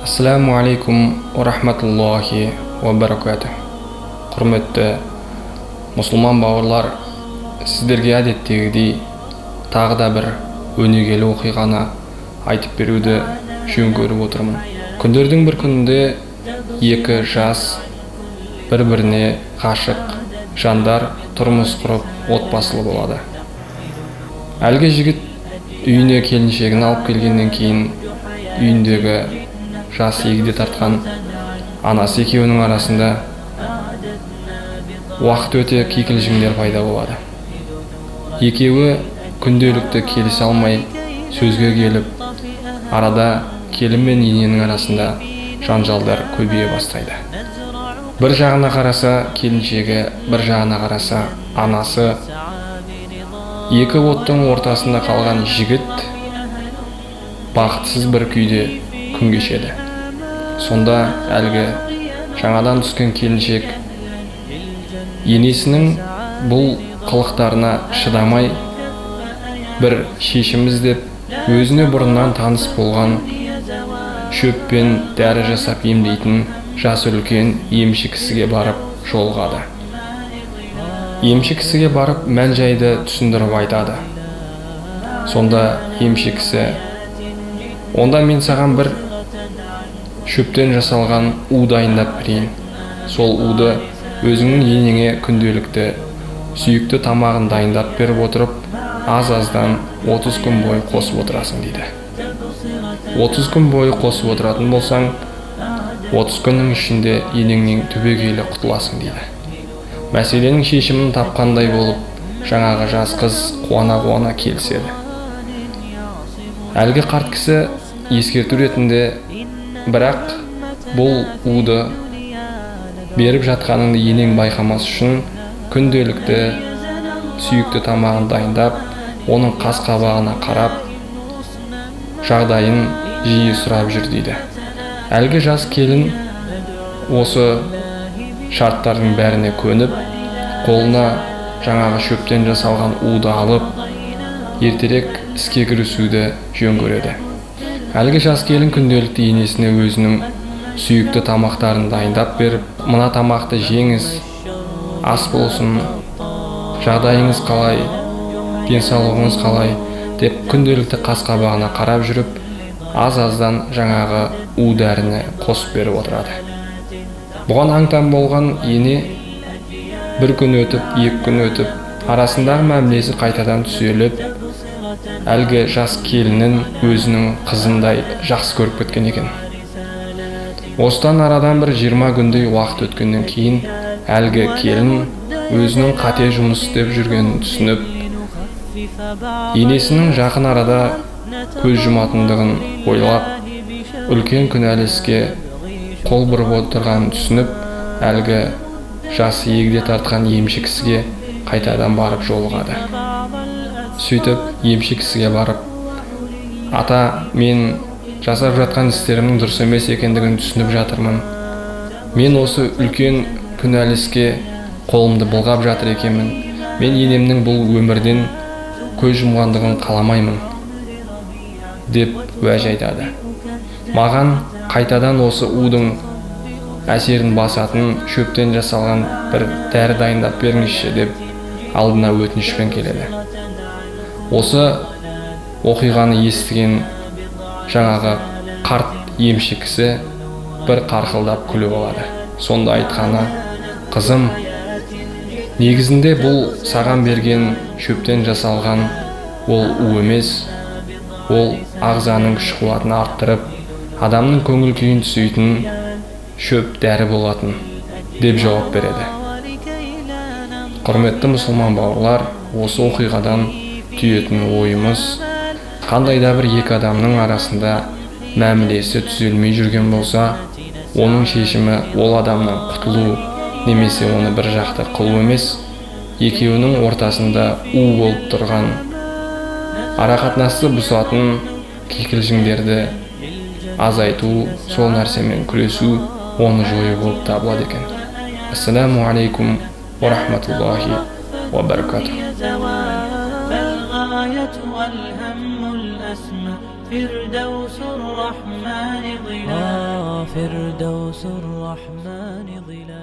Ассаламу алейкум ва рахматуллахи ва баракатух. Құрметті мұсылман бауырлар, сіздерге әдеттегідей тағы да бір өнегелі оқиғаны айтып беруді жөн көріп отырмын. Күндердің бір күнінде екі жас бір-біріне ғашық жандар тұрмыс құрып отбасылы болады. Әлгі жігіт үйіне келіншегін алып келгеннен кейін үйіндегі жас егде тартқан анасы екеуінің арасында уақыт өте кикілжіңдер пайда болады. Екеуі күнделікті келісе алмай сөзге келіп, арада келін мен ененің арасында жанжалдар көбейе бастайды. Бір жағына қараса келіншегі, бір жағына қараса анасы, екі оттың ортасында қалған жігіт бақытсыз бір күйде күн кешеді. Сонда әлгі жаңадан түскен келіншек енесінің бұл қылықтарына шыдамай бір шешім іздеп өзіне бұрыннан таныс болған шөппен дәрі жасап емдейтін жас үлкен емші кісіге барып жолығады. Емші кісіге барып мән-жайды түсіндіріп айтады. Сонда емші кісі: онда мен саған бір шөптен жасалған у дайындап берейін. Сол уды өзіңнің енеңе күнделікті сүйікті тамағын дайындап беріп отырып, аз-аздан 30 күн бойы қосып отырасың дейді. 30 күн бойы қосып отыратын болсаң, 30 күннің ішінде енеңнен түбегейлі құтыласың дейді. Мәселенің шешімін тапқандай болып, жаңағы жас қыз қуана-қуана келіседі. Әлгі қарт кісі ескерту ретінде: бірақ бұл уды беріп жатқаныңды енең байқамас үшін күнделікті сүйікті тамағын дайындап, оның қас-қабағына қарап, жағдайын жиі сұрап жүр дейді. Әлгі жас келін осы шарттардың бәріне көніп, қолына жаңағы шөптен жасалған уды алып, ертерек іске кірісуді жөн көреді. Әлгі жас келін күнделікті енесіне өзінің сүйікті тамақтарын дайындап беріп, мына тамақты жеңіз, ас болсын, жағдайыңыз қалай, денсаулығыңыз қалай деп күнделікті қас-қабағына қарап жүріп, аз-аздан жаңағы у дәріні қосып беріп отырады. Бұған аң-таң болған ене бір күн өтіп, екі күн өтіп, арасындағы мәмілесі қайтадан түзеліп, әлгі жас келінін өзінің қызындай жақсы көріп кеткен екен. Осыдан арадан бір 20 күндей уақыт өткеннен кейін әлгі келін өзінің қате жұмыс істеп жүргенін түсініп, енесінің жақын арада көз жұматындығын ойлап, үлкен күнәлі іске қол бұрып отырғанын түсініп, әлгі жас егде тартқан емші кісіге қайтадан барып жолығады. Сөйтіп емші кісіге барып: ата, мен жасап жатқан істерімнің дұрыс емес екендігін түсініп жатырмын. Мен осы үлкен күнәлі іске қолымды былғап жатыр екенмін. Мен енемнің бұл өмірден көз жұмғандығын қаламаймын деп уәж айтады. Маған қайтадан осы удың әсерін басатын шөптен жасалған бір дәрі дайындап беріңізші деп алдына өтінішпен келеді. Осы оқиғаны естіген жаңағы қарт емші кісі бір қарқылдап күліп алады. Сонда айтқаны: қызым, негізінде бұл саған берген шөптен жасалған ол у емес, ол ағзаның күш-қуатын арттырып, адамның көңіл күйін түзейтін шөп дәрі болатын деп жауап береді. Құрметті мұсылман бауырлар, осы оқиғадан түйетін ойымыз: қандай да бір екі адамның арасында мәмілесі түзелмей жүрген болса, оның шешімі ол адамнан құтылу немесе оны бір жақты қылу емес, екеуінің ортасында у болып тұрған арақатынасты бұзатын кикілжіңдерді азайту, сол нәрсемен күресу, оны жою болып табылады екен. Ассаламу алейкум ва рахматуллахи ва баракатух. والهم الأسمى فردوس الرحمن ظلال فردوس الرحمن ظلال